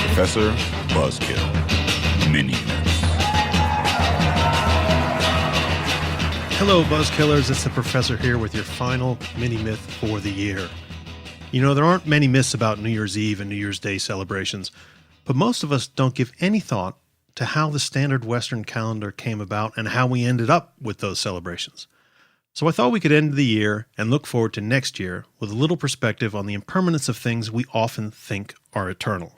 Professor Buzzkill Mini Myths. Hello, Buzzkillers. It's the Professor here with your final mini myth for the year. You know, there aren't many myths about New Year's Eve and New Year's Day celebrations, but most of us don't give any thought to how the standard Western calendar came about and how we ended up with those celebrations. So I thought we could end the year and look forward to next year with a little perspective on the impermanence of things we often think are eternal.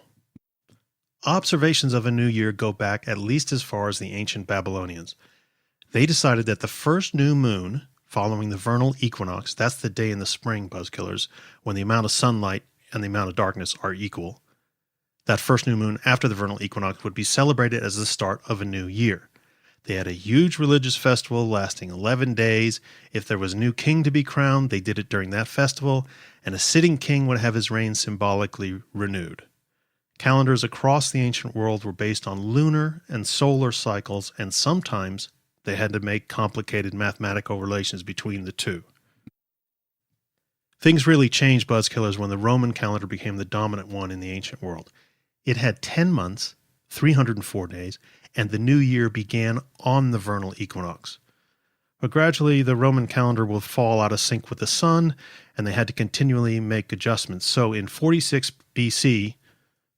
Observations of a new year go back at least as far as the ancient Babylonians. They decided that the first new moon following the vernal equinox, that's the day in the spring, Buzzkillers, when the amount of sunlight and the amount of darkness are equal. That first new moon after the vernal equinox would be celebrated as the start of a new year. They had a huge religious festival lasting 11 days. If there was a new king to be crowned, they did it during that festival, and a sitting king would have his reign symbolically renewed. Calendars across the ancient world were based on lunar and solar cycles, and sometimes they had to make complicated mathematical relations between the two. Things really changed, Buzzkillers, when the Roman calendar became the dominant one in the ancient world. It had 10 months, 304 days, and the new year began on the vernal equinox. But gradually, the Roman calendar will fall out of sync with the sun, and they had to continually make adjustments. So in 46 BC,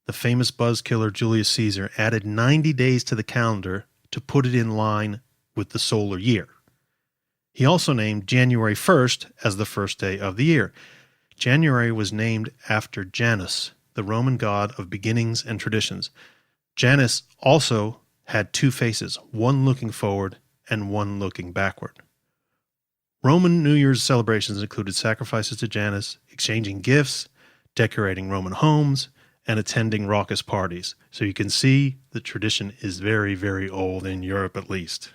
the famous buzzkiller Julius Caesar added 90 days to the calendar to put it in line with the solar year. He also named January 1st as the first day of the year. January was named after Janus, the Roman god of beginnings and traditions. Janus also had two faces, one looking forward and one looking backward. Roman New Year's celebrations included sacrifices to Janus, exchanging gifts, decorating Roman homes, and attending raucous parties. So you can see the tradition is very, very old in Europe at least.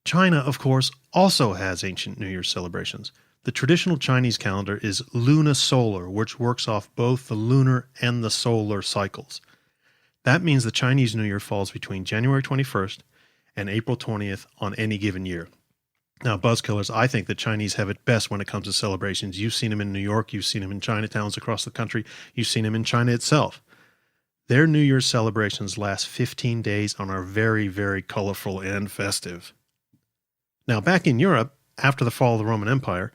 China, of course, also has ancient New Year's celebrations. The traditional Chinese calendar is lunisolar, which works off both the lunar and the solar cycles. That means the Chinese New Year falls between January 21st and April 20th on any given year. Now, Buzzkillers, I think the Chinese have it best when it comes to celebrations. You've seen them in New York, you've seen them in Chinatowns across the country, you've seen them in China itself. Their New Year's celebrations last 15 days and are very, very colorful and festive. Now, back in Europe, after the fall of the Roman Empire,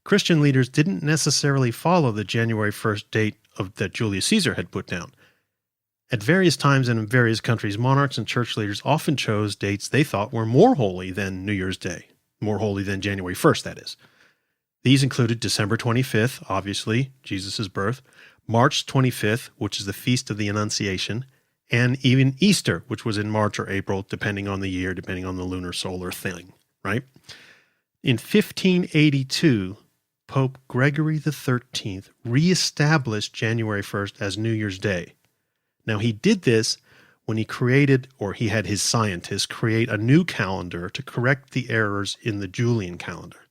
Christian leaders didn't necessarily follow the January 1st date that Julius Caesar had put down. At various times and in various countries, monarchs and church leaders often chose dates they thought were more holy than New Year's Day, more holy than January 1st, that is. These included December 25th, obviously, Jesus' birth, March 25th, which is the Feast of the Annunciation, and even Easter, which was in March or April, depending on the year, depending on the lunar solar thing, right? In 1582, Pope Gregory XIII reestablished January 1st as New Year's Day. Now, he did this when he had his scientists create a new calendar to correct the errors in the Julian calendar.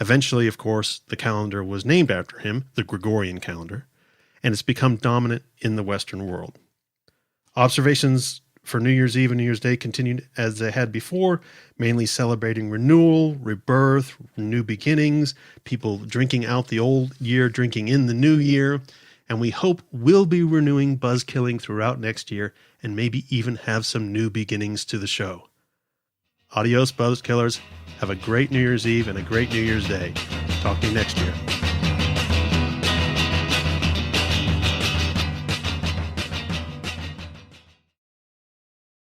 Eventually, of course, the calendar was named after him, the Gregorian calendar, and it's become dominant in the Western world. Observations for New Year's Eve and New Year's Day continued as they had before, mainly celebrating renewal, rebirth, new beginnings, people drinking out the old year, drinking in the new year, and we hope we'll be renewing buzzkilling throughout next year and maybe even have some new beginnings to the show. Adios, buzzkillers. Have a great New Year's Eve and a great New Year's Day. Talk to you next year.